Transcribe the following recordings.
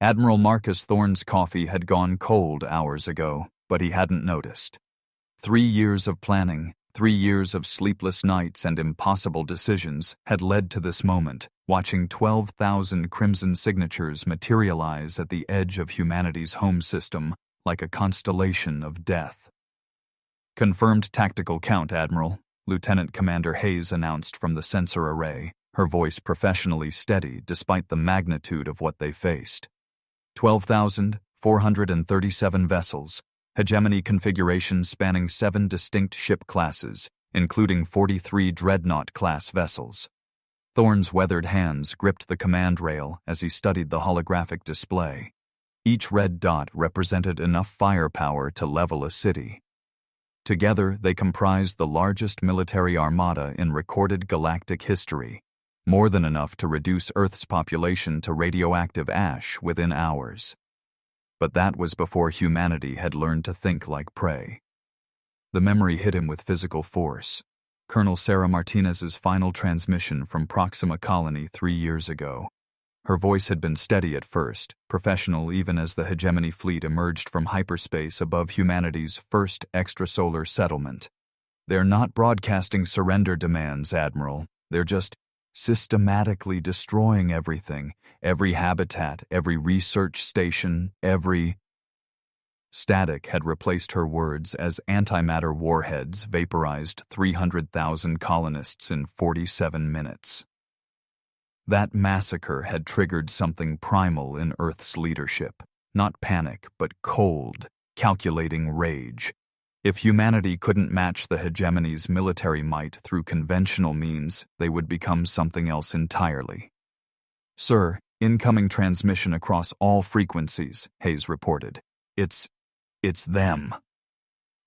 Admiral Marcus Thorne's coffee had gone cold hours ago, but he hadn't noticed. 3 years of planning, 3 years of sleepless nights and impossible decisions had led to this moment, watching 12,000 crimson signatures materialize at the edge of humanity's home system like a constellation of death. "Confirmed tactical count, Admiral," Lieutenant Commander Hayes announced from the sensor array, her voice professionally steady despite the magnitude of what they faced. 12,437 vessels, hegemony configuration spanning 7 distinct ship classes, including 43 dreadnought-class vessels. Thorne's weathered hands gripped the command rail as he studied the holographic display. Each red dot represented enough firepower to level a city. Together, they comprised the largest military armada in recorded galactic history, more than enough to reduce Earth's population to radioactive ash within hours. But that was before humanity had learned to think like prey. The memory hit him with physical force. Colonel Sarah Martinez's final transmission from Proxima Colony 3 years ago. Her voice had been steady at first, professional even as the hegemony fleet emerged from hyperspace above humanity's first extrasolar settlement. "They're not broadcasting surrender demands, Admiral. They're just systematically destroying everything, every habitat, every research station, every—" Static had replaced her words as antimatter warheads vaporized 300,000 colonists in 47 minutes. That massacre had triggered something primal in Earth's leadership. Not panic, but cold, calculating rage. If humanity couldn't match the hegemony's military might through conventional means, they would become something else entirely. "Sir, incoming transmission across all frequencies," Hayes reported. It's them."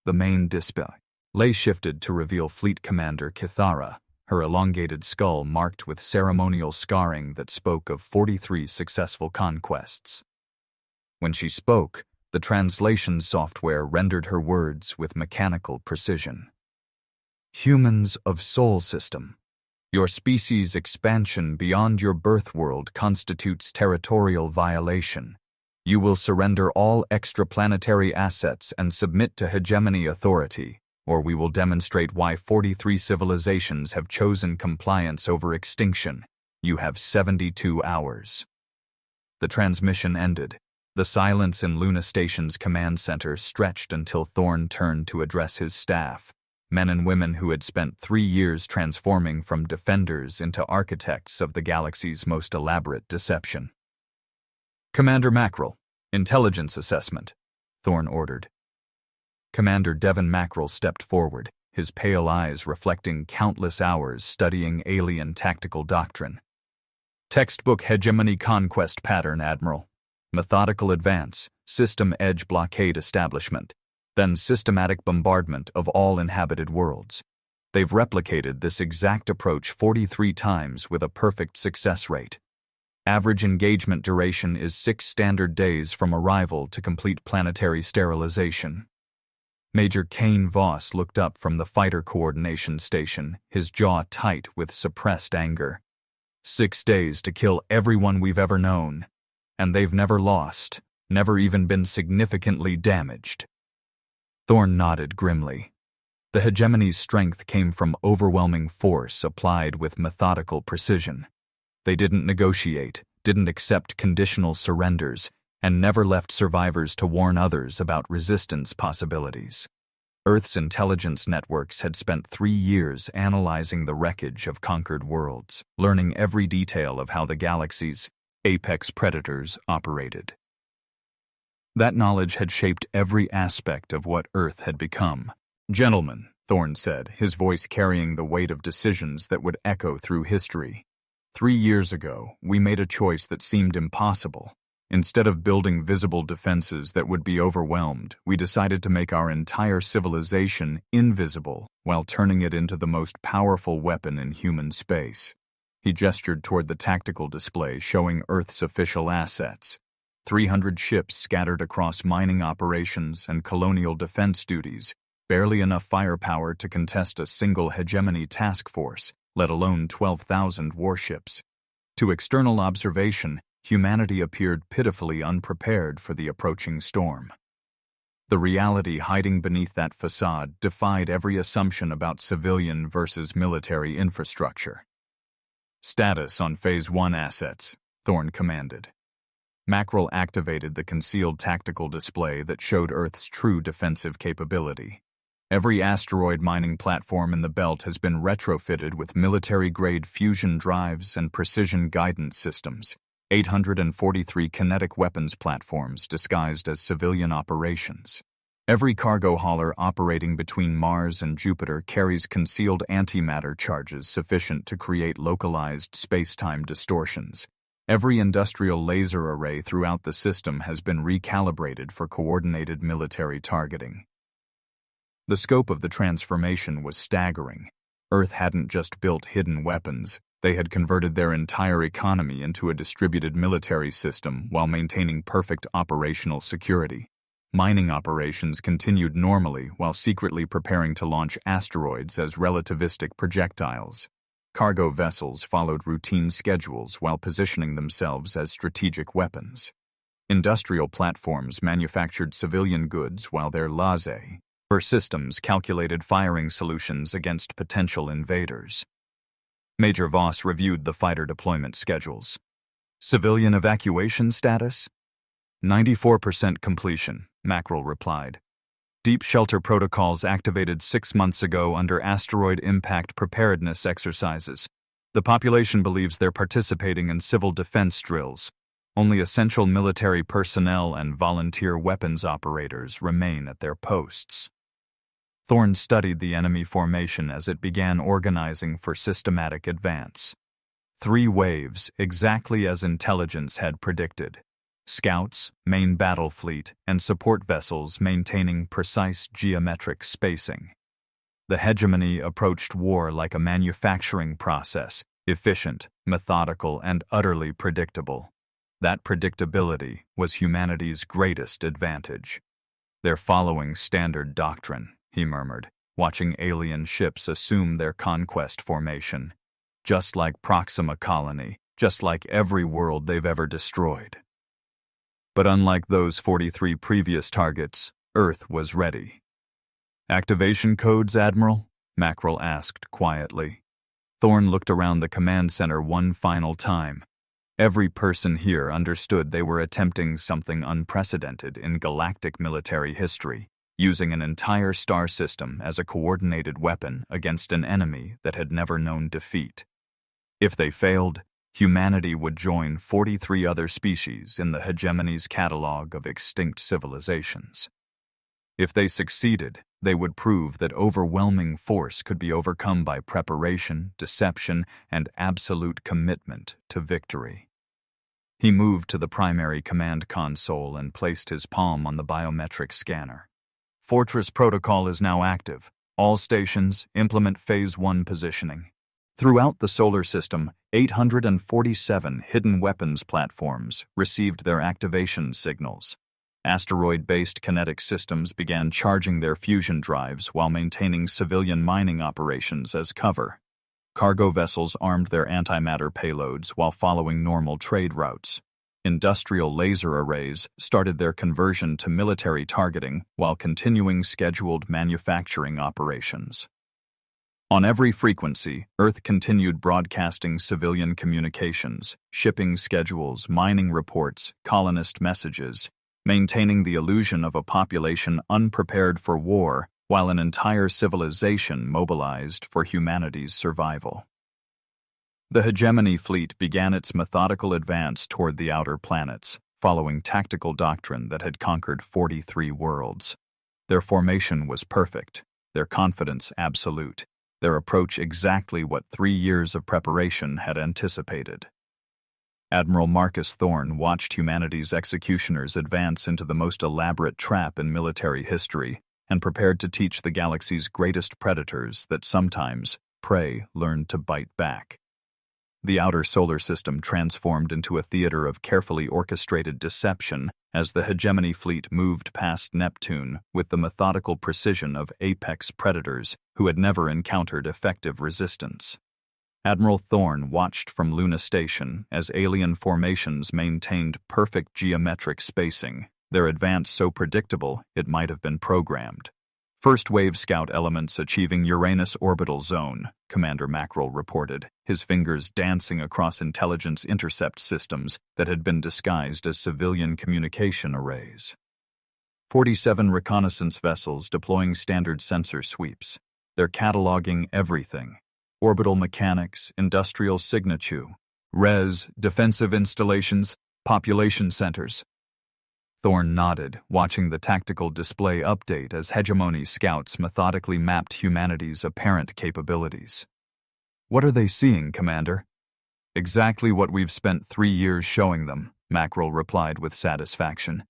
The main display shifted to reveal Fleet Commander Kithara, her elongated skull marked with ceremonial scarring that spoke of 43 successful conquests. When she spoke, the translation software rendered her words with mechanical precision. "Humans of Sol System, your species' expansion beyond your birth world constitutes territorial violation. You will surrender all extraplanetary assets and submit to hegemony authority, or we will demonstrate why 43 civilizations have chosen compliance over extinction. You have 72 hours. The transmission ended. The silence in Luna Station's command center stretched until Thorne turned to address his staff, men and women who had spent 3 years transforming from defenders into architects of the galaxy's most elaborate deception. "Commander Mackerel, intelligence assessment," Thorne ordered. Commander Devon Mackerel stepped forward, his pale eyes reflecting countless hours studying alien tactical doctrine. "Textbook hegemony conquest pattern, Admiral. Methodical advance, system edge blockade establishment, then systematic bombardment of all inhabited worlds. They've replicated this exact approach 43 times with a perfect success rate. Average engagement duration is 6 standard days from arrival to complete planetary sterilization." Major Kane Voss looked up from the fighter coordination station, his jaw tight with suppressed anger. 6 days to kill everyone we've ever known. And they've never lost, never even been significantly damaged. Thorne nodded grimly. The hegemony's strength came from overwhelming force applied with methodical precision. They didn't negotiate, didn't accept conditional surrenders, and never left survivors to warn others about resistance possibilities. Earth's intelligence networks had spent 3 years analyzing the wreckage of conquered worlds, learning every detail of how the galaxy's apex predators operated. That knowledge had shaped every aspect of what Earth had become. "Gentlemen," Thorne said, his voice carrying the weight of decisions that would echo through history. 3 years ago, we made a choice that seemed impossible. Instead of building visible defenses that would be overwhelmed, we decided to make our entire civilization invisible while turning it into the most powerful weapon in human space. He gestured toward the tactical display showing Earth's official assets. 300 ships scattered across mining operations and colonial defense duties, barely enough firepower to contest a single hegemony task force, let alone 12,000 warships. To external observation, humanity appeared pitifully unprepared for the approaching storm. The reality hiding beneath that facade defied every assumption about civilian versus military infrastructure. "Status on Phase 1 assets," Thorne commanded. Mackerel activated the concealed tactical display that showed Earth's true defensive capability. Every asteroid mining platform in the belt has been retrofitted with military-grade fusion drives and precision guidance systems, 843 kinetic weapons platforms disguised as civilian operations. Every cargo hauler operating between Mars and Jupiter carries concealed antimatter charges sufficient to create localized space-time distortions. Every industrial laser array throughout the system has been recalibrated for coordinated military targeting. The scope of the transformation was staggering. Earth hadn't just built hidden weapons, they had converted their entire economy into a distributed military system while maintaining perfect operational security. Mining operations continued normally while secretly preparing to launch asteroids as relativistic projectiles. Cargo vessels followed routine schedules while positioning themselves as strategic weapons. Industrial platforms manufactured civilian goods while their laissez-faire systems calculated firing solutions against potential invaders. Major Voss reviewed the fighter deployment schedules. "Civilian evacuation status?" 94% completion, Mackerel replied. "Deep shelter protocols activated 6 months ago under asteroid impact preparedness exercises. The population believes they're participating in civil defense drills. Only essential military personnel and volunteer weapons operators remain at their posts." Thorne studied the enemy formation as it began organizing for systematic advance. 3 waves, exactly as intelligence had predicted. Scouts, main battle fleet, and support vessels maintaining precise geometric spacing. The hegemony approached war like a manufacturing process, efficient, methodical, and utterly predictable. That predictability was humanity's greatest advantage. "They're following standard doctrine," he murmured, watching alien ships assume their conquest formation. "Just like Proxima Colony, just like every world they've ever destroyed." But unlike those 43 previous targets, Earth was ready. "Activation codes, Admiral?" Mackerel asked quietly. Thorne looked around the command center one final time. Every person here understood they were attempting something unprecedented in galactic military history, using an entire star system as a coordinated weapon against an enemy that had never known defeat. If they failed, humanity would join 43 other species in the hegemony's catalog of extinct civilizations. If they succeeded, they would prove that overwhelming force could be overcome by preparation, deception, and absolute commitment to victory. He moved to the primary command console and placed his palm on the biometric scanner. "Fortress protocol is now active. All stations, implement Phase 1 positioning." Throughout the solar system, 847 hidden weapons platforms received their activation signals. Asteroid-based kinetic systems began charging their fusion drives while maintaining civilian mining operations as cover. Cargo vessels armed their antimatter payloads while following normal trade routes. Industrial laser arrays started their conversion to military targeting while continuing scheduled manufacturing operations. On every frequency, Earth continued broadcasting civilian communications, shipping schedules, mining reports, colonist messages, maintaining the illusion of a population unprepared for war while an entire civilization mobilized for humanity's survival. The hegemony fleet began its methodical advance toward the outer planets, following tactical doctrine that had conquered 43 worlds. Their formation was perfect, their confidence absolute, their approach exactly what 3 years of preparation had anticipated. Admiral Marcus Thorne watched humanity's executioners advance into the most elaborate trap in military history and prepared to teach the galaxy's greatest predators that sometimes prey learned to bite back. The outer solar system transformed into a theater of carefully orchestrated deception as the hegemony fleet moved past Neptune with the methodical precision of apex predators who had never encountered effective resistance. Admiral Thorne watched from Luna Station as alien formations maintained perfect geometric spacing, their advance so predictable it might have been programmed. First wave scout elements achieving Uranus orbital zone, Commander Mackerel reported, his fingers dancing across intelligence intercept systems that had been disguised as civilian communication arrays. 47 reconnaissance vessels deploying standard sensor sweeps. They're cataloging everything. Orbital mechanics, industrial signature, res, defensive installations, population centers. Thorne nodded, watching the tactical display update as Hegemony scouts methodically mapped humanity's apparent capabilities. What are they seeing, Commander? Exactly what we've spent 3 years showing them, Mackerel replied with satisfaction.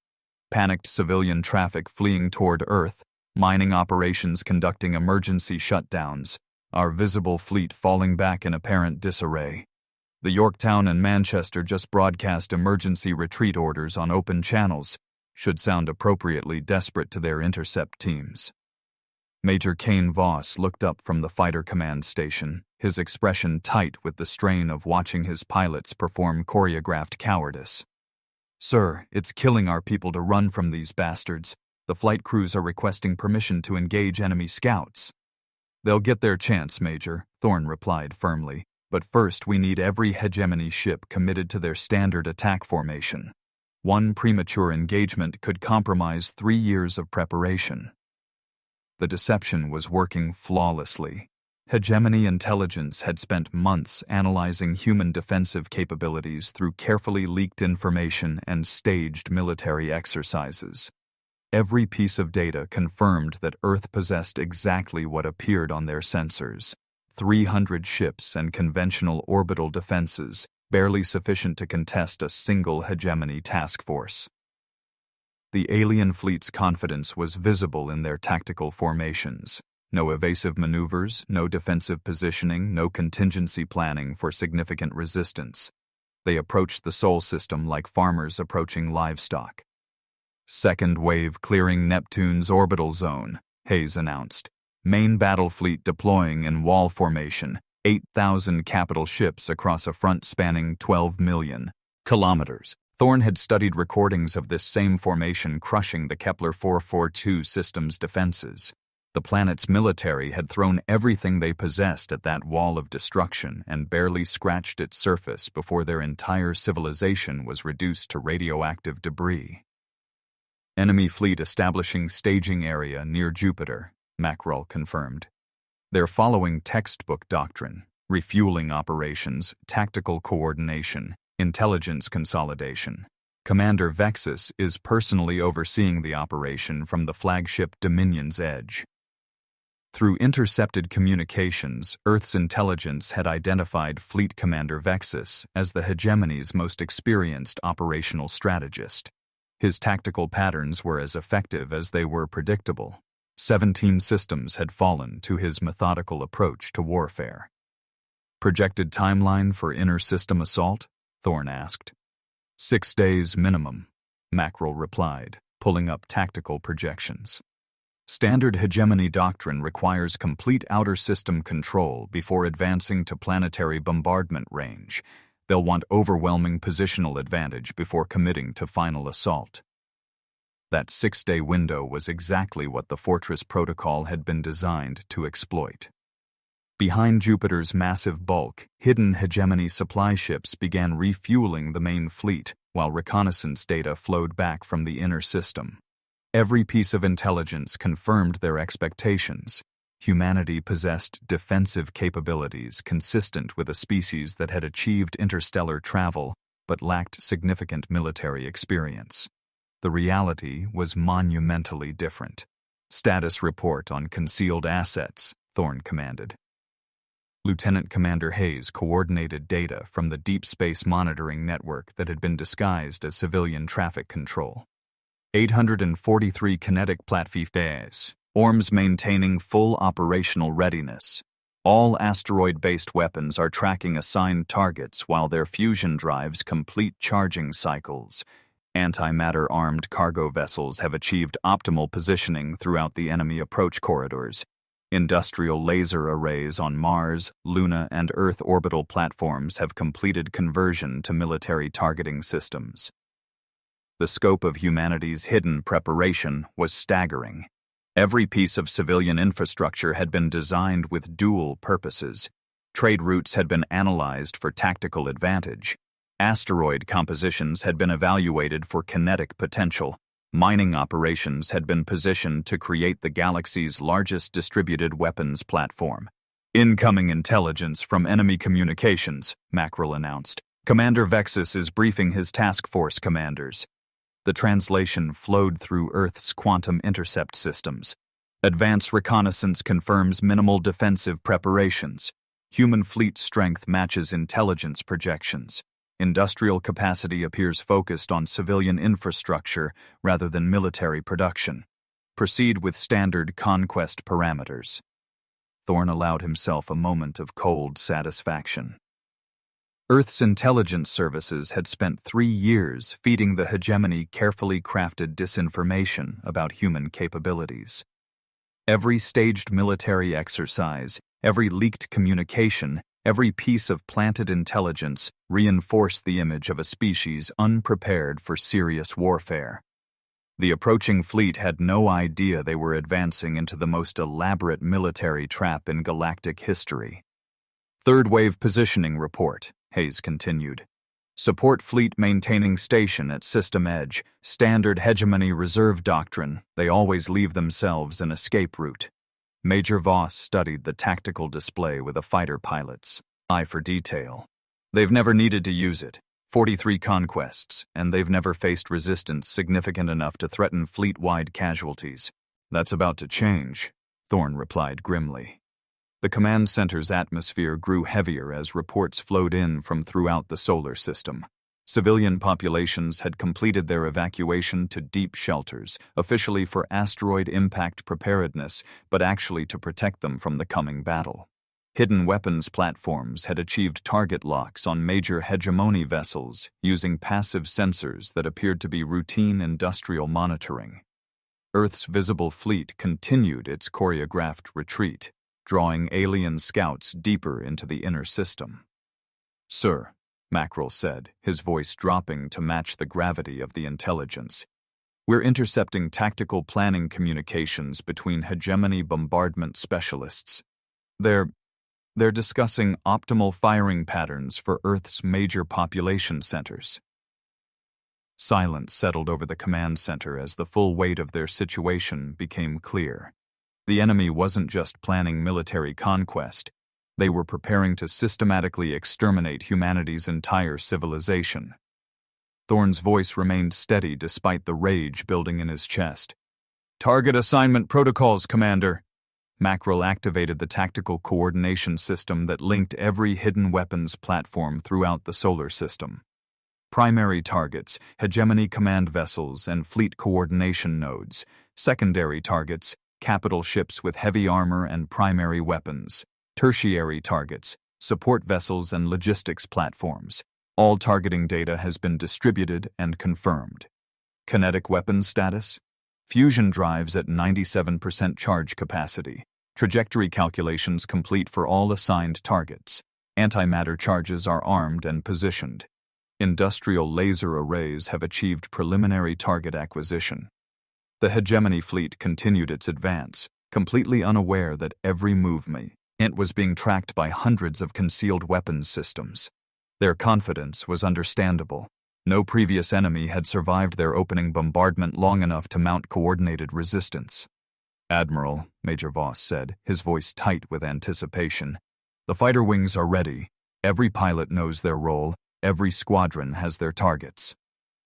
Panicked civilian traffic fleeing toward Earth, mining operations conducting emergency shutdowns, our visible fleet falling back in apparent disarray. The Yorktown and Manchester just broadcast emergency retreat orders on open channels, should sound appropriately desperate to their intercept teams. Major Kane Voss looked up from the fighter command station, his expression tight with the strain of watching his pilots perform choreographed cowardice. Sir, it's killing our people to run from these bastards. The flight crews are requesting permission to engage enemy scouts. They'll get their chance, Major, Thorne replied firmly. But first we need every Hegemony ship committed to their standard attack formation. One premature engagement could compromise 3 years of preparation. The deception was working flawlessly. Hegemony intelligence had spent months analyzing human defensive capabilities through carefully leaked information and staged military exercises. Every piece of data confirmed that Earth possessed exactly what appeared on their sensors. 300 ships and conventional orbital defenses, barely sufficient to contest a single Hegemony task force. The alien fleet's confidence was visible in their tactical formations. No evasive maneuvers, no defensive positioning, no contingency planning for significant resistance. They approached the Sol system like farmers approaching livestock. Second wave clearing Neptune's orbital zone, Hayes announced. Main battle fleet deploying in wall formation, 8,000 capital ships across a front spanning 12 million kilometers. Thorne had studied recordings of this same formation crushing the Kepler 442 system's defenses. The planet's military had thrown everything they possessed at that wall of destruction and barely scratched its surface before their entire civilization was reduced to radioactive debris. Enemy fleet establishing staging area near Jupiter, Mackerel confirmed. They're following textbook doctrine, refueling operations, tactical coordination, intelligence consolidation. Commander Vexus is personally overseeing the operation from the flagship Dominion's edge. Through intercepted communications, Earth's intelligence had identified Fleet Commander Vexus as the Hegemony's most experienced operational strategist. His tactical patterns were as effective as they were predictable. 17 systems had fallen to his methodical approach to warfare. Projected timeline for inter-system assault? Thorne asked. 6 days minimum, Mackerel replied, pulling up tactical projections. Standard Hegemony doctrine requires complete outer system control before advancing to planetary bombardment range. They'll want overwhelming positional advantage before committing to final assault. That 6-day window was exactly what the Fortress Protocol had been designed to exploit. Behind Jupiter's massive bulk, hidden Hegemony supply ships began refueling the main fleet, while reconnaissance data flowed back from the inner system. Every piece of intelligence confirmed their expectations. Humanity possessed defensive capabilities consistent with a species that had achieved interstellar travel but lacked significant military experience. The reality was monumentally different. Status report on concealed assets, Thorne commanded. Lieutenant Commander Hayes coordinated data from the deep space monitoring network that had been disguised as civilian traffic control. 843 kinetic platforms, ORMs maintaining full operational readiness. All asteroid-based weapons are tracking assigned targets while their fusion drives complete charging cycles. Antimatter-armed cargo vessels have achieved optimal positioning throughout the enemy approach corridors. Industrial laser arrays on Mars, Luna, and Earth orbital platforms have completed conversion to military targeting systems. The scope of humanity's hidden preparation was staggering. Every piece of civilian infrastructure had been designed with dual purposes. Trade routes had been analyzed for tactical advantage. Asteroid compositions had been evaluated for kinetic potential. Mining operations had been positioned to create the galaxy's largest distributed weapons platform. Incoming intelligence from enemy communications, Mackerel announced. Commander Vexus is briefing his task force commanders. The translation flowed through Earth's quantum intercept systems. Advanced reconnaissance confirms minimal defensive preparations. Human fleet strength matches intelligence projections. Industrial capacity appears focused on civilian infrastructure rather than military production. Proceed with standard conquest parameters. Thorne allowed himself a moment of cold satisfaction. Earth's intelligence services had spent 3 years feeding the hegemony carefully crafted disinformation about human capabilities. Every staged military exercise, every leaked communication, every piece of planted intelligence reinforced the image of a species unprepared for serious warfare. The approaching fleet had no idea they were advancing into the most elaborate military trap in galactic history. Third wave positioning report, Hayes continued. Support fleet maintaining station at system edge, standard hegemony reserve doctrine, they always leave themselves an escape route. Major Voss studied the tactical display with a fighter pilot's eye for detail. They've never needed to use it. 43 conquests, and they've never faced resistance significant enough to threaten fleet-wide casualties. That's about to change, Thorne replied grimly. The command center's atmosphere grew heavier as reports flowed in from throughout the solar system. Civilian populations had completed their evacuation to deep shelters, officially for asteroid impact preparedness, but actually to protect them from the coming battle. Hidden weapons platforms had achieved target locks on major hegemony vessels using passive sensors that appeared to be routine industrial monitoring. Earth's visible fleet continued its choreographed retreat, drawing alien scouts deeper into the inner system. "Sir," Mackerel said, his voice dropping to match the gravity of the intelligence. "We're intercepting tactical planning communications between hegemony bombardment specialists. They're discussing optimal firing patterns for Earth's major population centers." Silence settled over the command center as the full weight of their situation became clear. The enemy wasn't just planning military conquest. They were preparing to systematically exterminate humanity's entire civilization. Thorne's voice remained steady despite the rage building in his chest. "Target assignment protocols, Commander." Mackerel activated the tactical coordination system that linked every hidden weapons platform throughout the solar system. Primary targets, hegemony command vessels and fleet coordination nodes. Secondary targets, capital ships with heavy armor and primary weapons. Tertiary targets, support vessels and logistics platforms. All targeting data has been distributed and confirmed. Kinetic weapons status? Fusion drives at 97% charge capacity. Trajectory calculations complete for all assigned targets. Antimatter charges are armed and positioned. Industrial laser arrays have achieved preliminary target acquisition. The hegemony fleet continued its advance, completely unaware that every movement was being tracked by hundreds of concealed weapons systems. Their confidence was understandable. No previous enemy had survived their opening bombardment long enough to mount coordinated resistance. "Admiral," Major Voss said, his voice tight with anticipation, "the fighter wings are ready. Every pilot knows their role. Every squadron has their targets."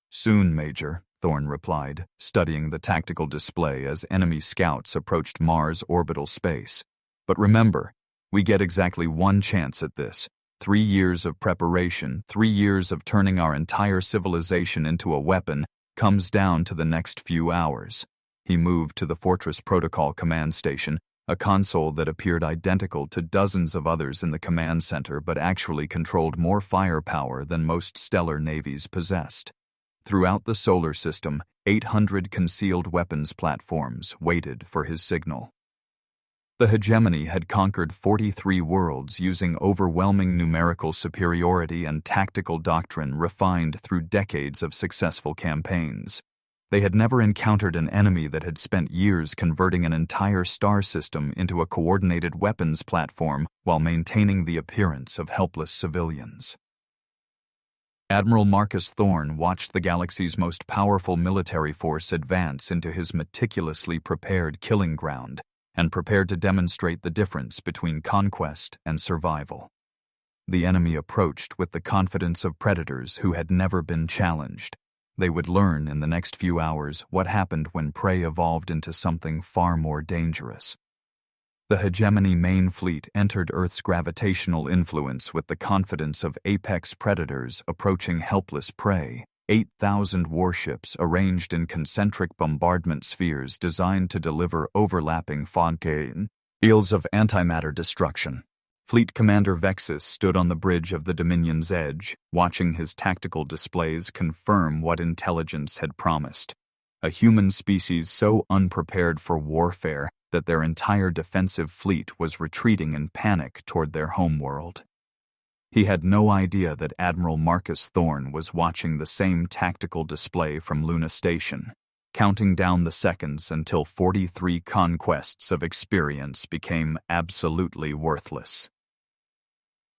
"Soon, Major," Thorne replied, studying the tactical display as enemy scouts approached Mars orbital space. "But remember, we get exactly one chance at this. 3 years of preparation, 3 years of turning our entire civilization into a weapon, comes down to the next few hours." He moved to the Fortress Protocol command station, a console that appeared identical to dozens of others in the command center but actually controlled more firepower than most stellar navies possessed. Throughout the solar system, 800 concealed weapons platforms waited for his signal. The hegemony had conquered 43 worlds using overwhelming numerical superiority and tactical doctrine refined through decades of successful campaigns. They had never encountered an enemy that had spent years converting an entire star system into a coordinated weapons platform while maintaining the appearance of helpless civilians. Admiral Marcus Thorne watched the galaxy's most powerful military force advance into his meticulously prepared killing ground and prepared to demonstrate the difference between conquest and survival. The enemy approached with the confidence of predators who had never been challenged. They would learn in the next few hours what happened when prey evolved into something far more dangerous. The hegemony main fleet entered Earth's gravitational influence with the confidence of apex predators approaching helpless prey. 8,000 warships arranged in concentric bombardment spheres designed to deliver overlapping fields of antimatter destruction. Fleet Commander Vexus stood on the bridge of the Dominion's edge, watching his tactical displays confirm what intelligence had promised. A human species so unprepared for warfare that their entire defensive fleet was retreating in panic toward their homeworld. He had no idea that Admiral Marcus Thorne was watching the same tactical display from Luna Station, counting down the seconds until 43 conquests of experience became absolutely worthless.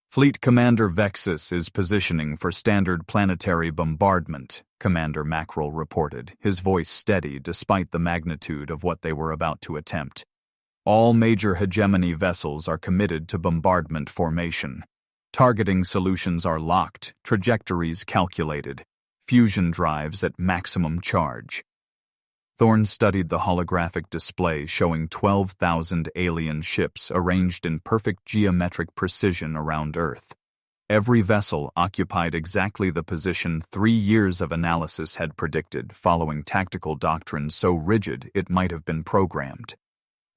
Fleet Commander Vexus is positioning for standard planetary bombardment, Commander Mackerel reported, his voice steady despite the magnitude of what they were about to attempt. All major hegemony vessels are committed to bombardment formation. Targeting solutions are locked, trajectories calculated, fusion drives at maximum charge. Thorne studied the holographic display showing 12,000 alien ships arranged in perfect geometric precision around Earth. Every vessel occupied exactly the position 3 years of analysis had predicted, following tactical doctrine so rigid it might have been programmed.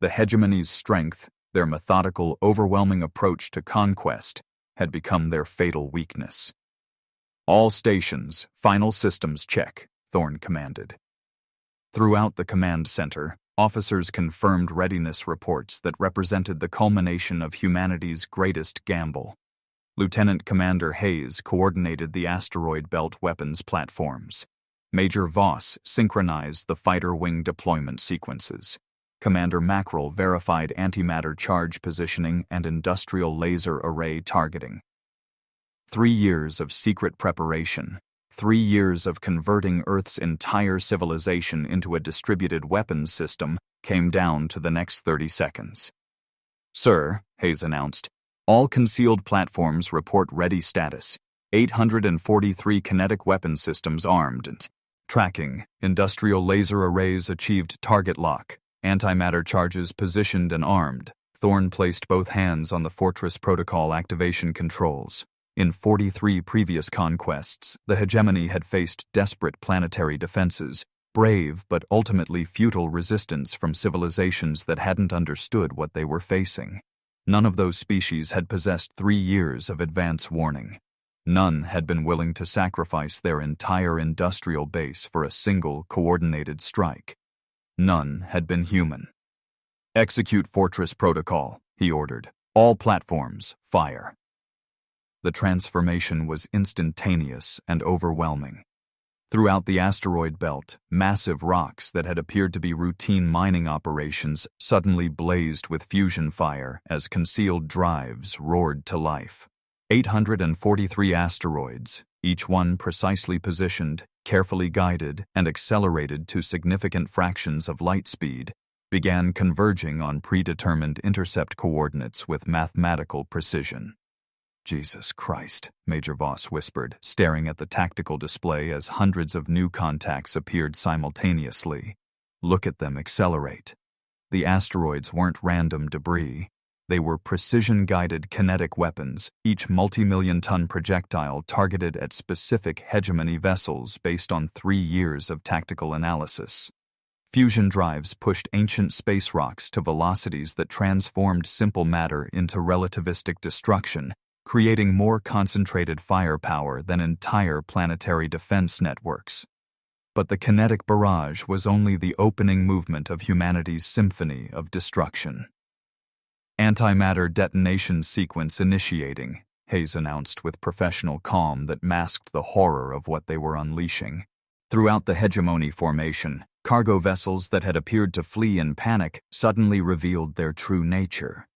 The hegemony's strength, their methodical, overwhelming approach to conquest, had become their fatal weakness. All stations, final systems check, Thorne commanded. Throughout the command center, officers confirmed readiness reports that represented the culmination of humanity's greatest gamble. Lieutenant Commander Hayes coordinated the asteroid belt weapons platforms. Major Voss synchronized the fighter wing deployment sequences. Commander Mackerel verified antimatter charge positioning and industrial laser array targeting. 3 years of secret preparation. 3 years of converting Earth's entire civilization into a distributed weapons system came down to the next 30 seconds. "Sir," Hayes announced, "all concealed platforms report ready status. 843 kinetic weapon systems armed and tracking. Industrial laser arrays achieved target lock. Antimatter charges positioned and armed." Thorne placed both hands on the Fortress Protocol activation controls. In 43 previous conquests, the hegemony had faced desperate planetary defenses, brave but ultimately futile resistance from civilizations that hadn't understood what they were facing. None of those species had possessed 3 years of advance warning. None had been willing to sacrifice their entire industrial base for a single coordinated strike. None had been human. "Execute Fortress Protocol," he ordered. "All platforms, fire." The transformation was instantaneous and overwhelming. Throughout the asteroid belt, massive rocks that had appeared to be routine mining operations suddenly blazed with fusion fire as concealed drives roared to life. 843 asteroids, each one precisely positioned, carefully guided, and accelerated to significant fractions of light speed, began converging on predetermined intercept coordinates with mathematical precision. "Jesus Christ," Major Voss whispered, staring at the tactical display as hundreds of new contacts appeared simultaneously. "Look at them accelerate." The asteroids weren't random debris. They were precision-guided kinetic weapons, each multi-million-ton projectile targeted at specific hegemony vessels based on 3 years of tactical analysis. Fusion drives pushed ancient space rocks to velocities that transformed simple matter into relativistic destruction, creating more concentrated firepower than entire planetary defense networks. But the kinetic barrage was only the opening movement of humanity's symphony of destruction. Antimatter detonation sequence initiating, Hayes announced with professional calm that masked the horror of what they were unleashing. Throughout the hegemony formation, cargo vessels that had appeared to flee in panic suddenly revealed their true nature.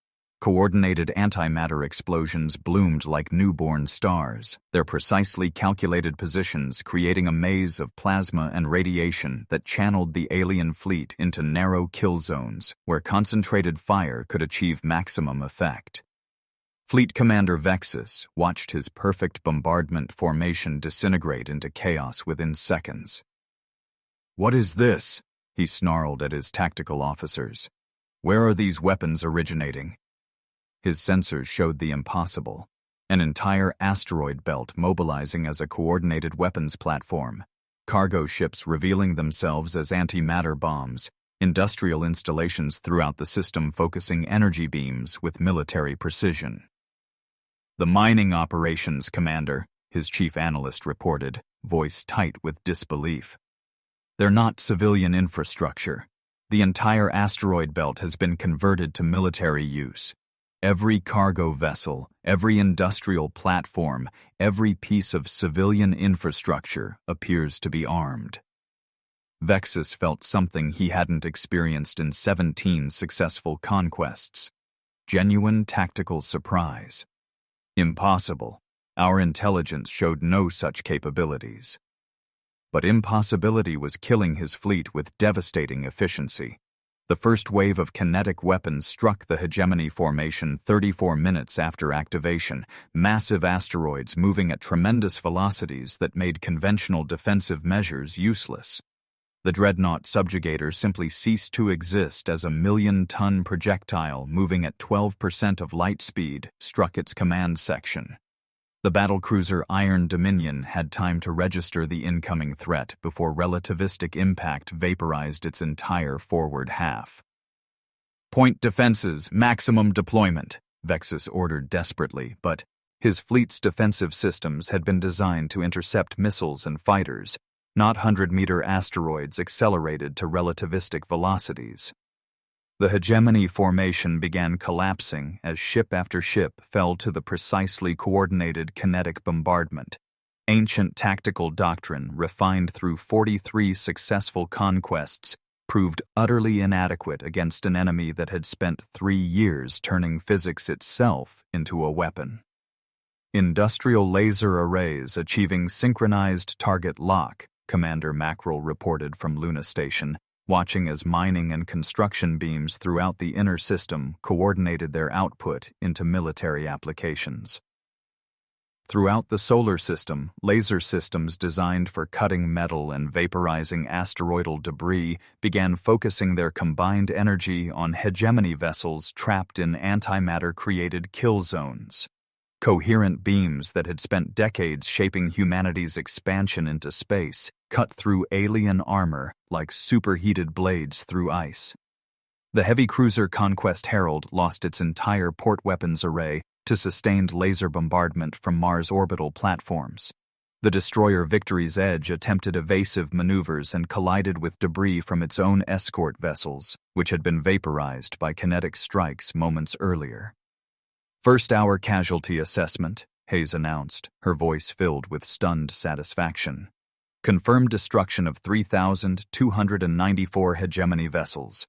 Coordinated antimatter explosions bloomed like newborn stars, their precisely calculated positions creating a maze of plasma and radiation that channeled the alien fleet into narrow kill zones where concentrated fire could achieve maximum effect. Fleet Commander Vexus watched his perfect bombardment formation disintegrate into chaos within seconds. "What is this?" he snarled at his tactical officers. "Where are these weapons originating?" His sensors showed the impossible, an entire asteroid belt mobilizing as a coordinated weapons platform, cargo ships revealing themselves as antimatter bombs, industrial installations throughout the system focusing energy beams with military precision. "The mining operations, Commander," his chief analyst reported, voice tight with disbelief. "They're not civilian infrastructure. The entire asteroid belt has been converted to military use. Every cargo vessel, every industrial platform, every piece of civilian infrastructure appears to be armed." Vexus felt something he hadn't experienced in 17 successful conquests. Genuine tactical surprise. Impossible. Our intelligence showed no such capabilities. But impossibility was killing his fleet with devastating efficiency. The first wave of kinetic weapons struck the hegemony formation 34 minutes after activation, massive asteroids moving at tremendous velocities that made conventional defensive measures useless. The dreadnought subjugator simply ceased to exist as a million-ton projectile moving at 12% of light speed struck its command section. The battlecruiser Iron Dominion had time to register the incoming threat before relativistic impact vaporized its entire forward half. "Point defenses, maximum deployment," Vexus ordered desperately, but his fleet's defensive systems had been designed to intercept missiles and fighters, not 100-meter asteroids accelerated to relativistic velocities. The hegemony formation began collapsing as ship after ship fell to the precisely coordinated kinetic bombardment. Ancient tactical doctrine, refined through 43 successful conquests, proved utterly inadequate against an enemy that had spent 3 years turning physics itself into a weapon. Industrial laser arrays achieving synchronized target lock, Commander Mackerel reported from Luna Station, watching as mining and construction beams throughout the inner system coordinated their output into military applications. Throughout the solar system, laser systems designed for cutting metal and vaporizing asteroidal debris began focusing their combined energy on hegemony vessels trapped in antimatter-created kill zones. Coherent beams that had spent decades shaping humanity's expansion into space cut through alien armor like superheated blades through ice. The heavy cruiser Conquest Herald lost its entire port weapons array to sustained laser bombardment from Mars orbital platforms. The destroyer Victory's Edge attempted evasive maneuvers and collided with debris from its own escort vessels, which had been vaporized by kinetic strikes moments earlier. "First-hour casualty assessment," Hayes announced, her voice filled with stunned satisfaction. "Confirmed destruction of 3,294 hegemony vessels.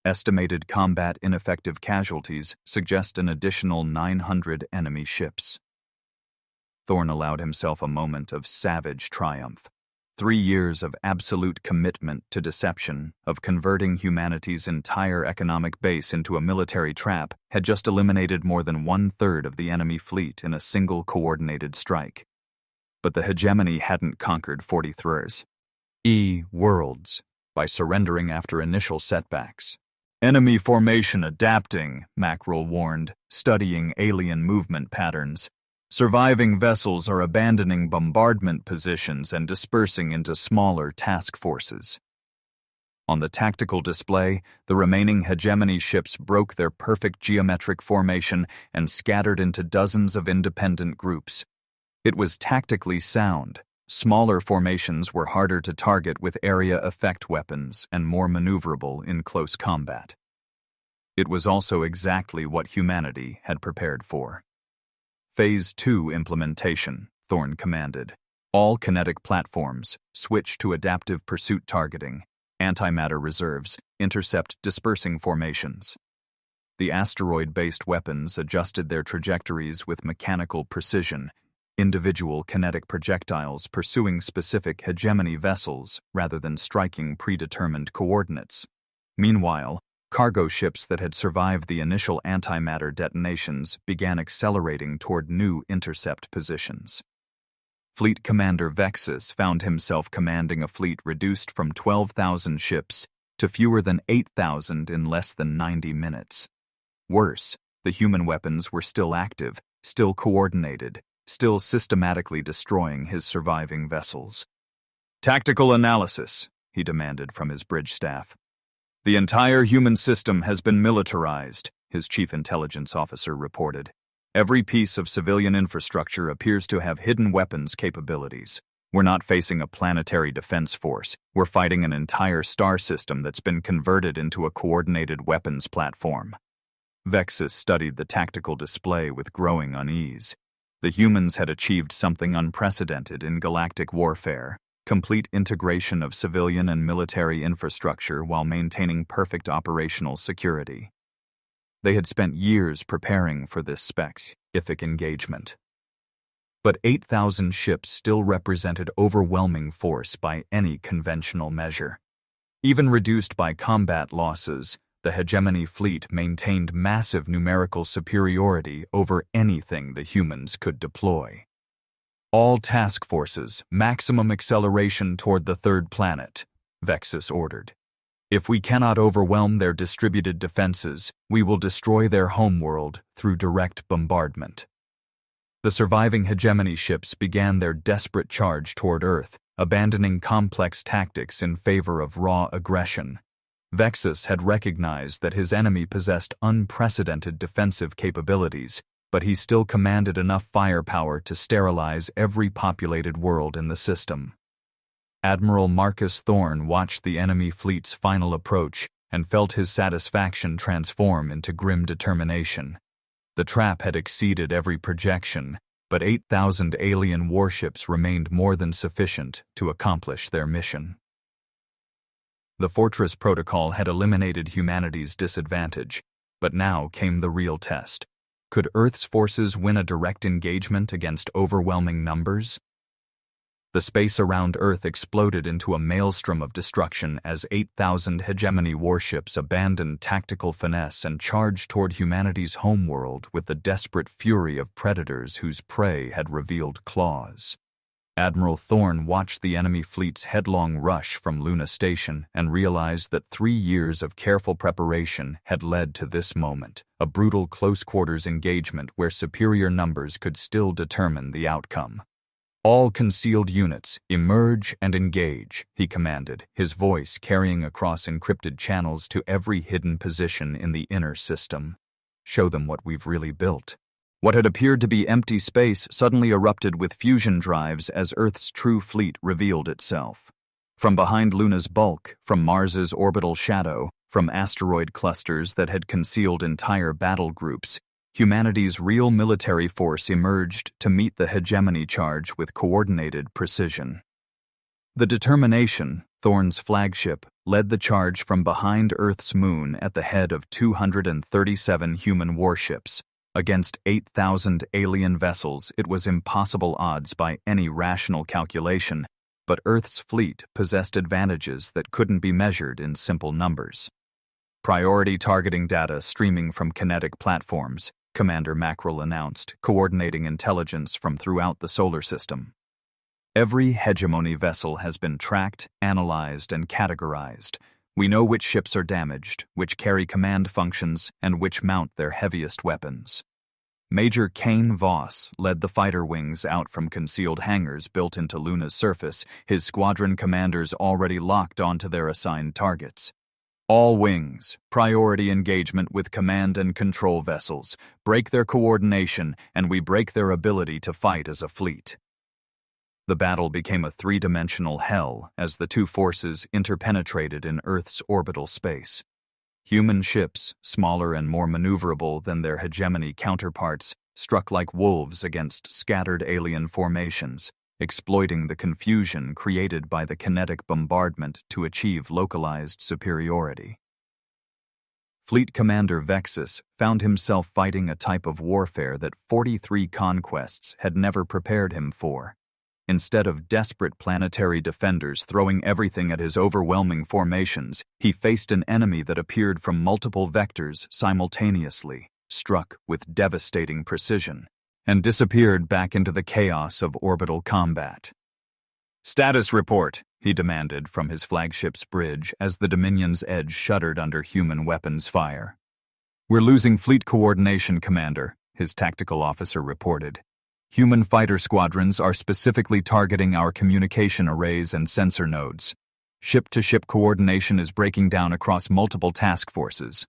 Estimated combat ineffective casualties suggest an additional 900 enemy ships." Thorne allowed himself a moment of savage triumph. 3 years of absolute commitment to deception, of converting humanity's entire economic base into a military trap, had just eliminated more than 1/3 of the enemy fleet in a single coordinated strike. But the hegemony hadn't conquered 43 worlds by surrendering after initial setbacks. "Enemy formation adapting," Mackerel warned, studying alien movement patterns. "Surviving vessels are abandoning bombardment positions and dispersing into smaller task forces." On the tactical display, the remaining hegemony ships broke their perfect geometric formation and scattered into dozens of independent groups. It was tactically sound. Smaller formations were harder to target with area effect weapons and more maneuverable in close combat. It was also exactly what humanity had prepared for. Phase 2 implementation, Thorn commanded. All kinetic platforms switch to adaptive pursuit targeting, antimatter reserves, intercept dispersing formations. The asteroid-based weapons adjusted their trajectories with mechanical precision, individual kinetic projectiles pursuing specific hegemony vessels rather than striking predetermined coordinates. Meanwhile, cargo ships that had survived the initial antimatter detonations began accelerating toward new intercept positions. Fleet Commander Vexus found himself commanding a fleet reduced from 12,000 ships to fewer than 8,000 in less than 90 minutes. Worse, the human weapons were still active, still coordinated, still systematically destroying his surviving vessels. "Tactical analysis," he demanded from his bridge staff. "The entire human system has been militarized," his chief intelligence officer reported. "Every piece of civilian infrastructure appears to have hidden weapons capabilities. We're not facing a planetary defense force. We're fighting an entire star system that's been converted into a coordinated weapons platform." Vexus studied the tactical display with growing unease. The humans had achieved something unprecedented in galactic warfare: complete integration of civilian and military infrastructure while maintaining perfect operational security. They had spent years preparing for this specific engagement. But 8,000 ships still represented overwhelming force by any conventional measure. Even reduced by combat losses, the hegemony fleet maintained massive numerical superiority over anything the humans could deploy. "All task forces, maximum acceleration toward the third planet," Vexus ordered. "If we cannot overwhelm their distributed defenses, we will destroy their homeworld through direct bombardment." The surviving hegemony ships began their desperate charge toward Earth, abandoning complex tactics in favor of raw aggression. Vexus had recognized that his enemy possessed unprecedented defensive capabilities, but he still commanded enough firepower to sterilize every populated world in the system. Admiral Marcus Thorn watched the enemy fleet's final approach and felt his satisfaction transform into grim determination. The trap had exceeded every projection, but 8,000 alien warships remained more than sufficient to accomplish their mission. The Fortress Protocol had eliminated humanity's disadvantage, but now came the real test. Could Earth's forces win a direct engagement against overwhelming numbers? The space around Earth exploded into a maelstrom of destruction as 8,000 hegemony warships abandoned tactical finesse and charged toward humanity's homeworld with the desperate fury of predators whose prey had revealed claws. Admiral Thorn watched the enemy fleet's headlong rush from Luna Station and realized that 3 years of careful preparation had led to this moment, a brutal close-quarters engagement where superior numbers could still determine the outcome. "All concealed units, emerge and engage," he commanded, his voice carrying across encrypted channels to every hidden position in the inner system. "Show them what we've really built." What had appeared to be empty space suddenly erupted with fusion drives as Earth's true fleet revealed itself. From behind Luna's bulk, from Mars's orbital shadow, from asteroid clusters that had concealed entire battle groups, humanity's real military force emerged to meet the hegemony charge with coordinated precision. The Determination, Thorn's flagship, led the charge from behind Earth's moon at the head of 237 human warships. Against 8,000 alien vessels, it was impossible odds by any rational calculation, but Earth's fleet possessed advantages that couldn't be measured in simple numbers. "Priority targeting data streaming from kinetic platforms," Commander Mackerel announced, coordinating intelligence from throughout the solar system. "Every hegemony vessel has been tracked, analyzed, and categorized. We know which ships are damaged, which carry command functions, and which mount their heaviest weapons." Major Kane Voss led the fighter wings out from concealed hangars built into Luna's surface, his squadron commanders already locked onto their assigned targets. "All wings, priority engagement with command and control vessels. Break their coordination, and we break their ability to fight as a fleet." The battle became a three-dimensional hell as the two forces interpenetrated in Earth's orbital space. Human ships, smaller and more maneuverable than their hegemony counterparts, struck like wolves against scattered alien formations, exploiting the confusion created by the kinetic bombardment to achieve localized superiority. Fleet Commander Vexus found himself fighting a type of warfare that 43 conquests had never prepared him for. Instead of desperate planetary defenders throwing everything at his overwhelming formations, he faced an enemy that appeared from multiple vectors simultaneously, struck with devastating precision, and disappeared back into the chaos of orbital combat. "Status report," he demanded from his flagship's bridge as the Dominion's edge shuddered under human weapons fire. "We're losing fleet coordination, Commander," his tactical officer reported. "Human fighter squadrons are specifically targeting our communication arrays and sensor nodes. Ship-to-ship coordination is breaking down across multiple task forces."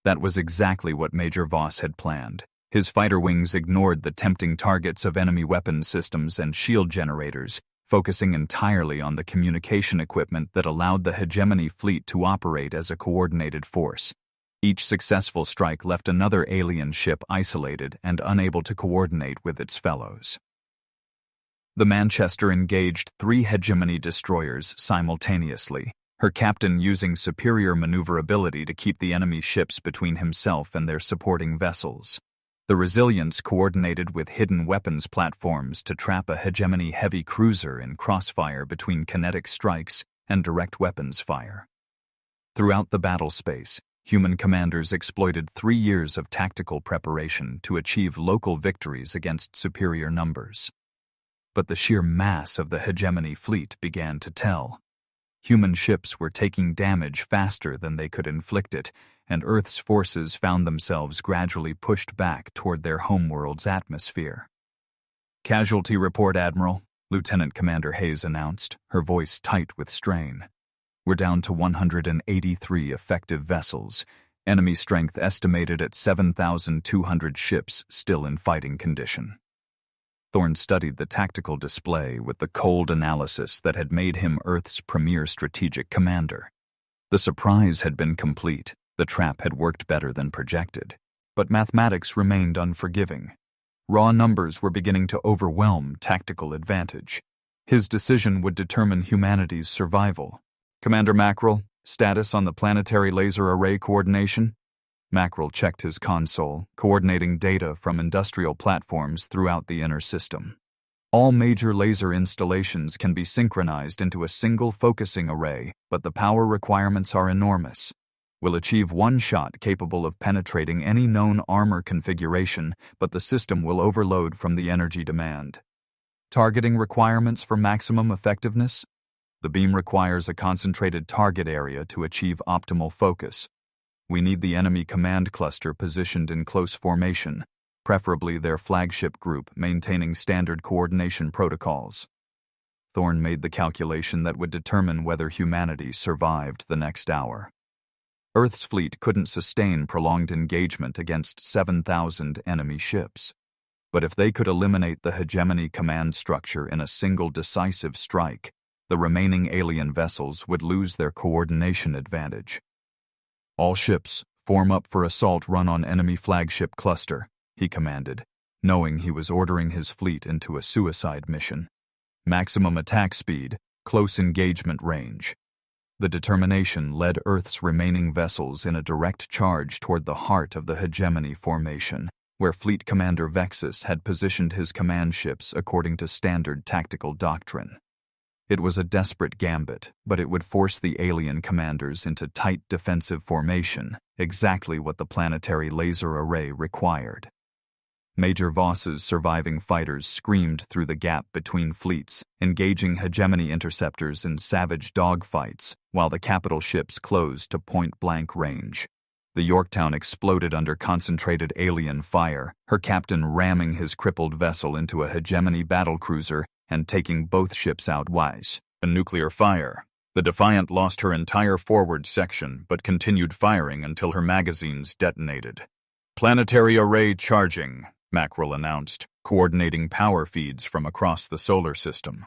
That was exactly what Major Voss had planned. His fighter wings ignored the tempting targets of enemy weapons systems and shield generators, focusing entirely on the communication equipment that allowed the hegemony fleet to operate as a coordinated force. Each successful strike left another alien ship isolated and unable to coordinate with its fellows. The Manchester engaged 3 hegemony destroyers simultaneously, her captain using superior maneuverability to keep the enemy ships between himself and their supporting vessels. The Resilience coordinated with hidden weapons platforms to trap a hegemony heavy cruiser in crossfire between kinetic strikes and direct weapons fire. Throughout the battle space, human commanders exploited 3 years of tactical preparation to achieve local victories against superior numbers. But the sheer mass of the hegemony fleet began to tell. Human ships were taking damage faster than they could inflict it, and Earth's forces found themselves gradually pushed back toward their homeworld's atmosphere. "Casualty report, Admiral," Lieutenant Commander Hayes announced, her voice tight with strain. "We're down to 183 effective vessels, enemy strength estimated at 7,200 ships still in fighting condition." Thorne studied the tactical display with the cold analysis that had made him Earth's premier strategic commander. The surprise had been complete. The trap had worked better than projected. But mathematics remained unforgiving. Raw numbers were beginning to overwhelm tactical advantage. His decision would determine humanity's survival. "Commander Mackerel, status on the planetary laser array coordination?" Mackerel checked his console, coordinating data from industrial platforms throughout the inner system. All major laser installations can be synchronized into a single focusing array, but the power requirements are enormous. We'll achieve one shot capable of penetrating any known armor configuration, but the system will overload from the energy demand. Targeting requirements for maximum effectiveness? The beam requires a concentrated target area to achieve optimal focus. We need the enemy command cluster positioned in close formation, preferably their flagship group maintaining standard coordination protocols. Thorne made the calculation that would determine whether humanity survived the next hour. Earth's fleet couldn't sustain prolonged engagement against 7,000 enemy ships. But if they could eliminate the hegemony command structure in a single decisive strike, the remaining alien vessels would lose their coordination advantage. "All ships, form up for assault run on enemy flagship cluster," he commanded, knowing he was ordering his fleet into a suicide mission. "Maximum attack speed, close engagement range." The determination led Earth's remaining vessels in a direct charge toward the heart of the hegemony formation, where Fleet Commander Vexus had positioned his command ships according to standard tactical doctrine. It was a desperate gambit, but it would force the alien commanders into tight defensive formation, exactly what the planetary laser array required. Major Voss's surviving fighters screamed through the gap between fleets, engaging hegemony interceptors in savage dogfights, while the capital ships closed to point-blank range. The Yorktown exploded under concentrated alien fire, her captain ramming his crippled vessel into a hegemony battlecruiser and taking both ships out wise. A nuclear fire. The Defiant lost her entire forward section but continued firing until her magazines detonated. "Planetary array charging," Mackerel announced, coordinating power feeds from across the solar system.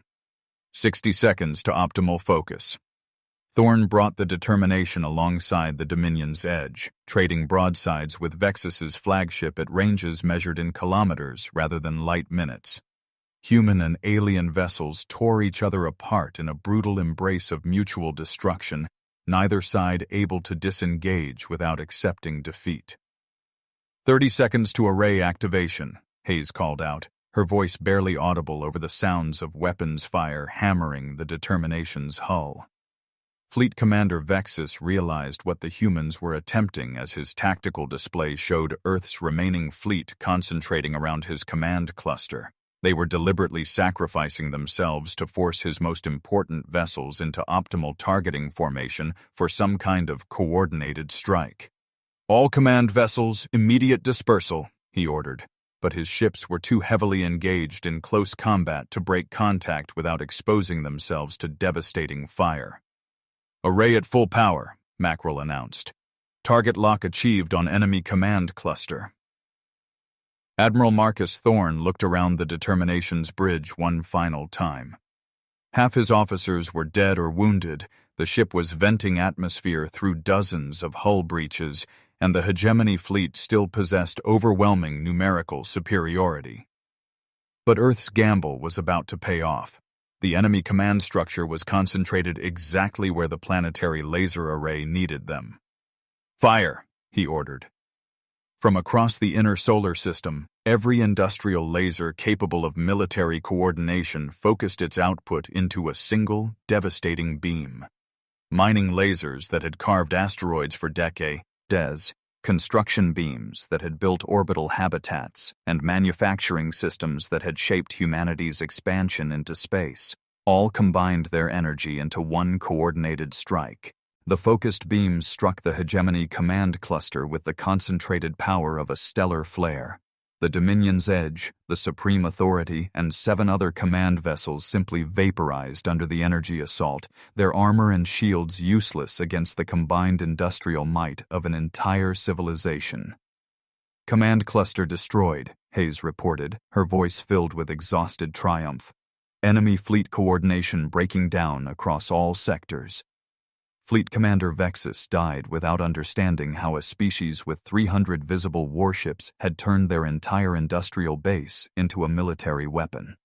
60 seconds to optimal focus. Thorn brought the determination alongside the Dominion's Edge, trading broadsides with Vexus's flagship at ranges measured in kilometers rather than light minutes. Human and alien vessels tore each other apart in a brutal embrace of mutual destruction, neither side able to disengage without accepting defeat. 30 seconds to array activation, Hayes called out, her voice barely audible over the sounds of weapons fire hammering the Determination's hull. Fleet Commander Vexus realized what the humans were attempting as his tactical display showed Earth's remaining fleet concentrating around his command cluster. They were deliberately sacrificing themselves to force his most important vessels into optimal targeting formation for some kind of coordinated strike. "All command vessels, immediate dispersal," he ordered, but his ships were too heavily engaged in close combat to break contact without exposing themselves to devastating fire. "Array at full power," Mackerel announced. "Target lock achieved on enemy command cluster." Admiral Marcus Thorne looked around the Determination's bridge one final time. Half his officers were dead or wounded, the ship was venting atmosphere through dozens of hull breaches, and the hegemony fleet still possessed overwhelming numerical superiority. But Earth's gamble was about to pay off. The enemy command structure was concentrated exactly where the planetary laser array needed them. "Fire," he ordered. From across the inner solar system, every industrial laser capable of military coordination focused its output into a single, devastating beam. Mining lasers that had carved asteroids for decades, construction beams that had built orbital habitats, and manufacturing systems that had shaped humanity's expansion into space, all combined their energy into one coordinated strike. The focused beams struck the hegemony command cluster with the concentrated power of a stellar flare. The Dominion's Edge, the Supreme Authority, and 7 other command vessels simply vaporized under the energy assault, their armor and shields useless against the combined industrial might of an entire civilization. "Command cluster destroyed," Hayes reported, her voice filled with exhausted triumph. "Enemy fleet coordination breaking down across all sectors." Fleet Commander Vexus died without understanding how a species with 300 visible warships had turned their entire industrial base into a military weapon.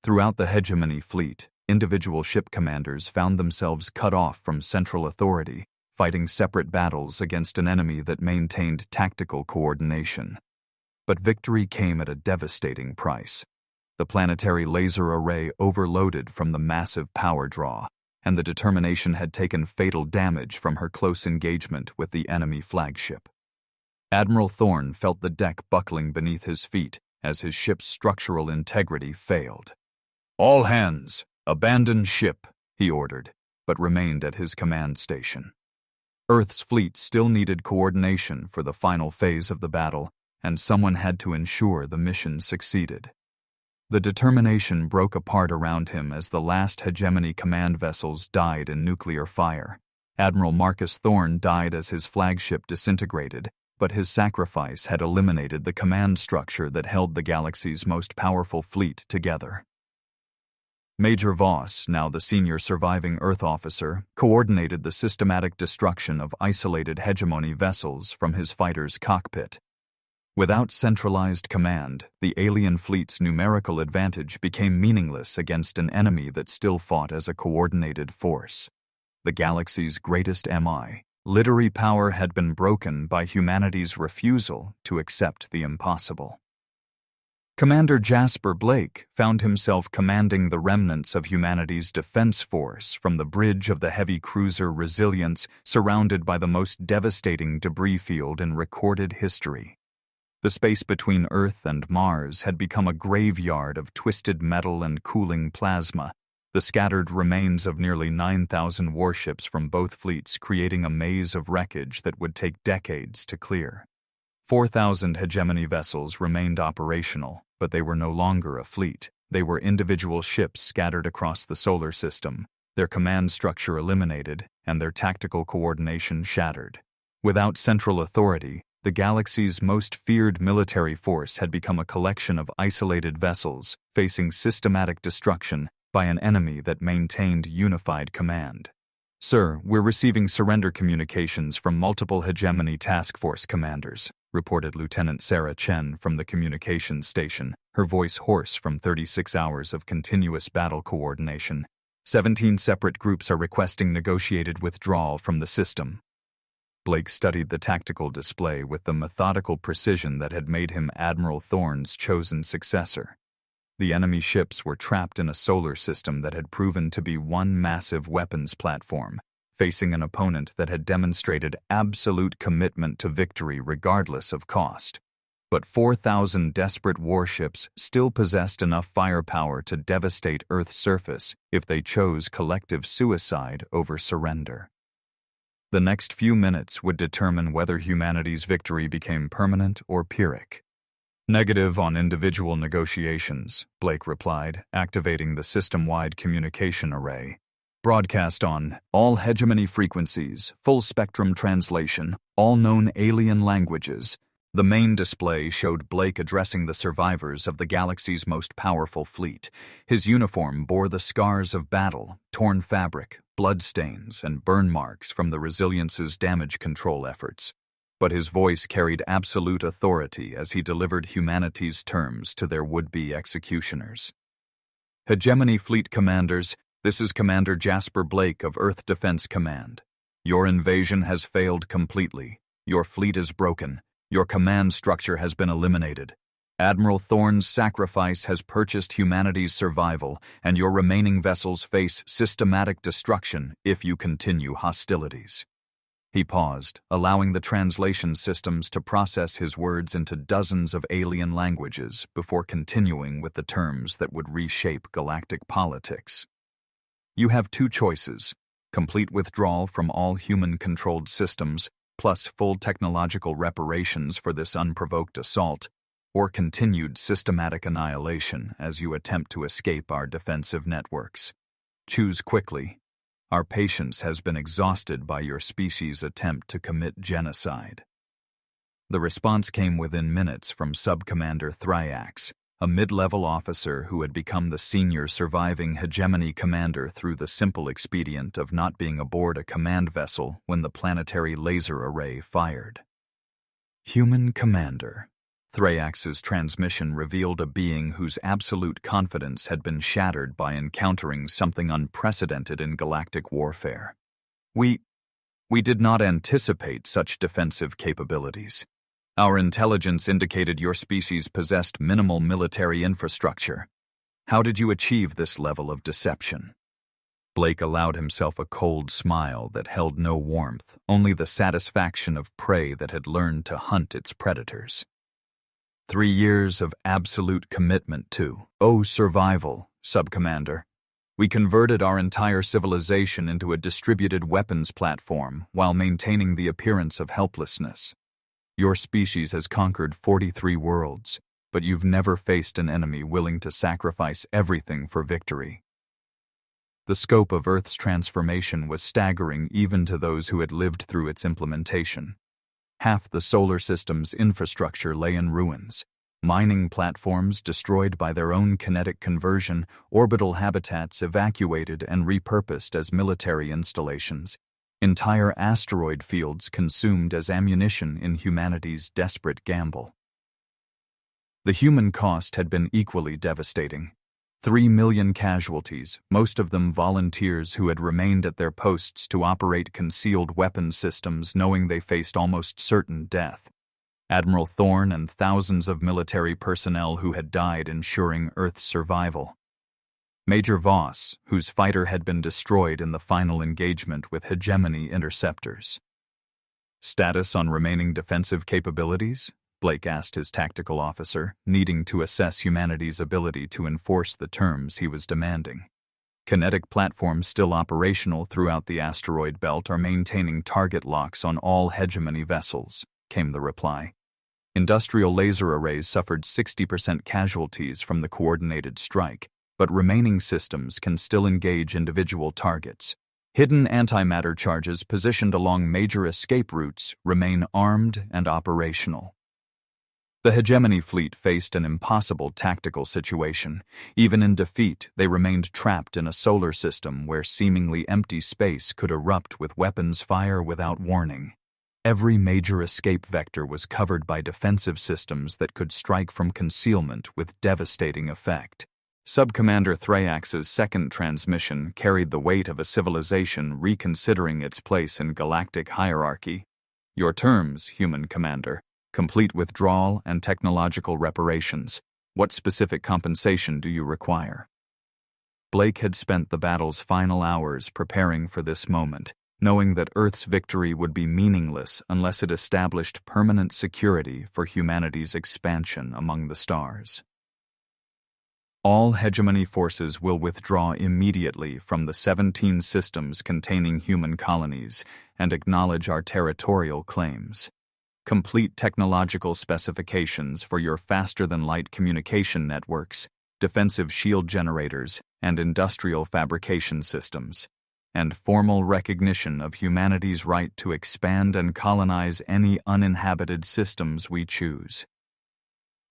Throughout the hegemony fleet, individual ship commanders found themselves cut off from central authority, fighting separate battles against an enemy that maintained tactical coordination. But victory came at a devastating price. The planetary laser array overloaded from the massive power draw, and the Determination had taken fatal damage from her close engagement with the enemy flagship. Admiral Thorne felt the deck buckling beneath his feet as his ship's structural integrity failed. "All hands, abandon ship," he ordered, but remained at his command station. Earth's fleet still needed coordination for the final phase of the battle, and someone had to ensure the mission succeeded. The Determination broke apart around him as the last hegemony command vessels died in nuclear fire. Admiral Marcus Thorne died as his flagship disintegrated, but his sacrifice had eliminated the command structure that held the galaxy's most powerful fleet together. Major Voss, now the senior surviving Earth officer, coordinated the systematic destruction of isolated hegemony vessels from his fighter's cockpit. Without centralized command, the alien fleet's numerical advantage became meaningless against an enemy that still fought as a coordinated force. The galaxy's greatest literary power had been broken by humanity's refusal to accept the impossible. Commander Jasper Blake found himself commanding the remnants of humanity's defense force from the bridge of the heavy cruiser Resilience, surrounded by the most devastating debris field in recorded history. The space between Earth and Mars had become a graveyard of twisted metal and cooling plasma, the scattered remains of nearly 9,000 warships from both fleets creating a maze of wreckage that would take decades to clear. 4,000 hegemony vessels remained operational, but they were no longer a fleet. They were individual ships scattered across the solar system, their command structure eliminated, and their tactical coordination shattered. Without central authority, the galaxy's most feared military force had become a collection of isolated vessels facing systematic destruction by an enemy that maintained unified command. Sir, we're receiving surrender communications from multiple Hegemony Task Force commanders, reported Lieutenant Sarah Chen from the communications station, her voice hoarse from 36 hours of continuous battle coordination. 17 separate groups are requesting negotiated withdrawal from the system. Blake studied the tactical display with the methodical precision that had made him Admiral Thorne's chosen successor. The enemy ships were trapped in a solar system that had proven to be one massive weapons platform, facing an opponent that had demonstrated absolute commitment to victory regardless of cost. But 4,000 desperate warships still possessed enough firepower to devastate Earth's surface if they chose collective suicide over surrender. The next few minutes would determine whether humanity's victory became permanent or Pyrrhic. Negative on individual negotiations, Blake replied, activating the system-wide communication array. Broadcast on all hegemony frequencies, full-spectrum translation, all known alien languages. The main display showed Blake addressing the survivors of the galaxy's most powerful fleet. His uniform bore the scars of battle, torn fabric, bloodstains, and burn marks from the Resilience's damage control efforts. But his voice carried absolute authority as he delivered humanity's terms to their would-be executioners. Hegemony Fleet Commanders, this is Commander Jasper Blake of Earth Defense Command. Your invasion has failed completely. Your fleet is broken. Your command structure has been eliminated. Admiral Thorne's sacrifice has purchased humanity's survival, and your remaining vessels face systematic destruction if you continue hostilities. He paused, allowing the translation systems to process his words into dozens of alien languages before continuing with the terms that would reshape galactic politics. You have two choices: complete withdrawal from all human-controlled systems, plus full technological reparations for this unprovoked assault, or continued systematic annihilation as you attempt to escape our defensive networks. Choose quickly. Our patience has been exhausted by your species' attempt to commit genocide. The response came within minutes from Sub-Commander Thryax, a mid-level officer who had become the senior surviving hegemony commander through the simple expedient of not being aboard a command vessel when the planetary laser array fired. Human Commander. Thryax's transmission revealed a being whose absolute confidence had been shattered by encountering something unprecedented in galactic warfare. We did not anticipate such defensive capabilities. Our intelligence indicated your species possessed minimal military infrastructure. How did you achieve this level of deception? Blake allowed himself a cold smile that held no warmth, only the satisfaction of prey that had learned to hunt its predators. 3 years of absolute commitment to, survival, Sub-Commander. We converted our entire civilization into a distributed weapons platform while maintaining the appearance of helplessness. Your species has conquered 43 worlds, but you've never faced an enemy willing to sacrifice everything for victory. The scope of Earth's transformation was staggering even to those who had lived through its implementation. Half the solar system's infrastructure lay in ruins. Mining platforms destroyed by their own kinetic conversion, orbital habitats evacuated and repurposed as military installations, entire asteroid fields consumed as ammunition in humanity's desperate gamble. The human cost had been equally devastating. 3 million casualties, most of them volunteers who had remained at their posts to operate concealed weapons systems knowing they faced almost certain death. Admiral Thorne and thousands of military personnel who had died ensuring Earth's survival. Major Voss, whose fighter had been destroyed in the final engagement with hegemony interceptors. Status on remaining defensive capabilities? Blake asked his tactical officer, needing to assess humanity's ability to enforce the terms he was demanding. Kinetic platforms still operational throughout the asteroid belt are maintaining target locks on all hegemony vessels, came the reply. Industrial laser arrays suffered 60% casualties from the coordinated strike, but remaining systems can still engage individual targets. Hidden antimatter charges positioned along major escape routes remain armed and operational. The hegemony fleet faced an impossible tactical situation. Even in defeat, they remained trapped in a solar system where seemingly empty space could erupt with weapons fire without warning. Every major escape vector was covered by defensive systems that could strike from concealment with devastating effect. Subcommander Thrayax's second transmission carried the weight of a civilization reconsidering its place in galactic hierarchy. Your terms, human commander. Complete withdrawal and technological reparations. What specific compensation do you require? Blake had spent the battle's final hours preparing for this moment, knowing that Earth's victory would be meaningless unless it established permanent security for humanity's expansion among the stars. All hegemony forces will withdraw immediately from the 17 systems containing human colonies and acknowledge our territorial claims. Complete technological specifications for your faster-than-light communication networks, defensive shield generators, and industrial fabrication systems, and formal recognition of humanity's right to expand and colonize any uninhabited systems we choose.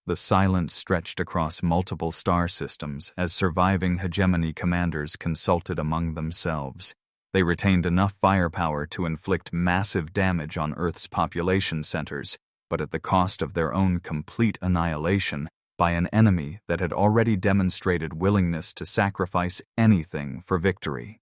The silence stretched across multiple star systems as surviving hegemony commanders consulted among themselves. They retained enough firepower to inflict massive damage on Earth's population centers, but at the cost of their own complete annihilation by an enemy that had already demonstrated willingness to sacrifice anything for victory.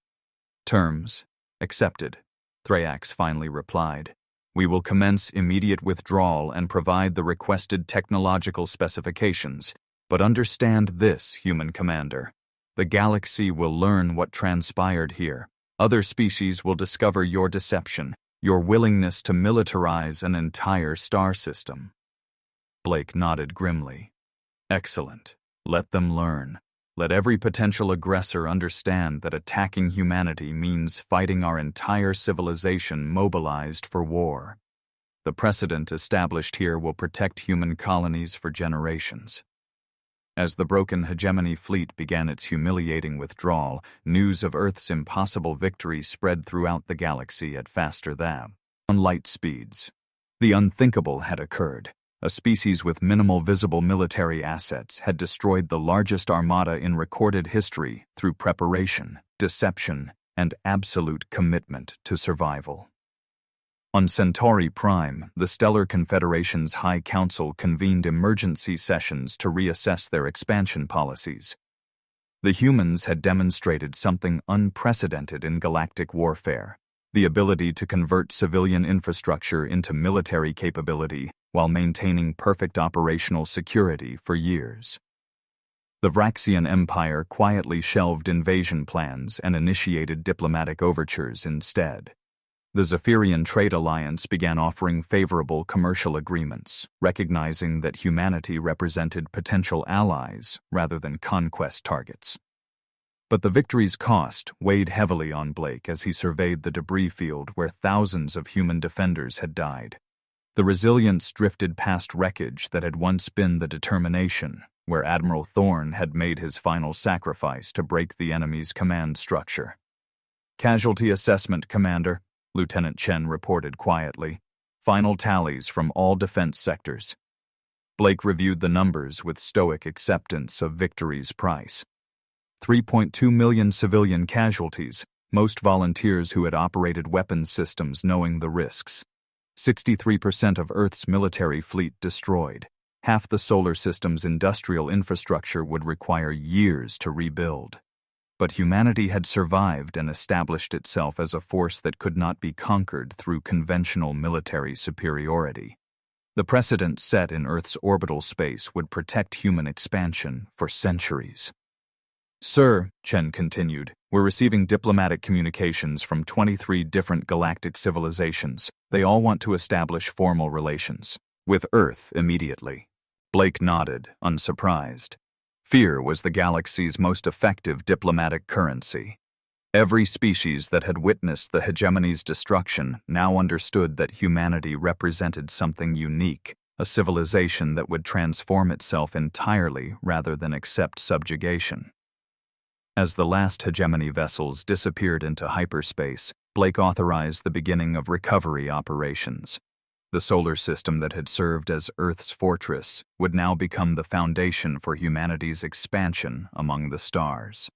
Terms accepted, Thrayax finally replied. We will commence immediate withdrawal and provide the requested technological specifications, but understand this, human commander. The galaxy will learn what transpired here. Other species will discover your deception, your willingness to militarize an entire star system. Blake nodded grimly. Excellent. Let them learn. Let every potential aggressor understand that attacking humanity means fighting our entire civilization mobilized for war. The precedent established here will protect human colonies for generations. As the broken hegemony fleet began its humiliating withdrawal, news of Earth's impossible victory spread throughout the galaxy at faster than light speeds. The unthinkable had occurred. A species with minimal visible military assets had destroyed the largest armada in recorded history through preparation, deception, and absolute commitment to survival. On Centauri Prime, the Stellar Confederation's High Council convened emergency sessions to reassess their expansion policies. The humans had demonstrated something unprecedented in galactic warfare, the ability to convert civilian infrastructure into military capability while maintaining perfect operational security for years. The Vraxian Empire quietly shelved invasion plans and initiated diplomatic overtures instead. The Zephyrian Trade Alliance began offering favorable commercial agreements, recognizing that humanity represented potential allies rather than conquest targets. But the victory's cost weighed heavily on Blake as he surveyed the debris field where thousands of human defenders had died. The resilience drifted past wreckage that had once been the determination, where Admiral Thorne had made his final sacrifice to break the enemy's command structure. Casualty assessment, Commander, Lieutenant Chen reported quietly. Final tallies from all defense sectors. Blake reviewed the numbers with stoic acceptance of victory's price. 3.2 million civilian casualties, most volunteers who had operated weapons systems knowing the risks. 63% of Earth's military fleet destroyed. Half the solar system's industrial infrastructure would require years to rebuild. But humanity had survived and established itself as a force that could not be conquered through conventional military superiority. The precedent set in Earth's orbital space would protect human expansion for centuries. Sir, Chen continued, we're receiving diplomatic communications from 23 different galactic civilizations. They all want to establish formal relations with Earth immediately. Blake nodded, unsurprised. Fear was the galaxy's most effective diplomatic currency. Every species that had witnessed the hegemony's destruction now understood that humanity represented something unique, a civilization that would transform itself entirely rather than accept subjugation. As the last hegemony vessels disappeared into hyperspace, Blake authorized the beginning of recovery operations. The solar system that had served as Earth's fortress would now become the foundation for humanity's expansion among the stars.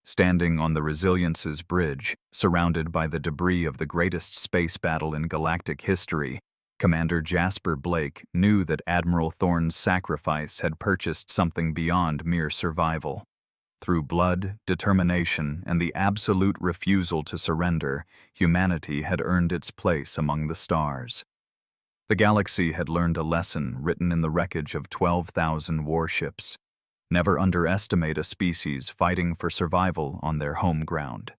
Standing on the Resilience's bridge, surrounded by the debris of the greatest space battle in galactic history, Commander Jasper Blake knew that Admiral Thorne's sacrifice had purchased something beyond mere survival. Through blood, determination, and the absolute refusal to surrender, humanity had earned its place among the stars. The galaxy had learned a lesson written in the wreckage of 12,000 warships. Never underestimate a species fighting for survival on their home ground.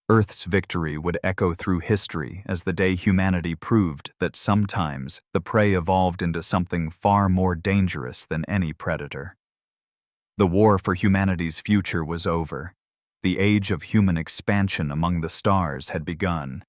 Earth's victory would echo through history as the day humanity proved that sometimes the prey evolved into something far more dangerous than any predator. The war for humanity's future was over. The age of human expansion among the stars had begun.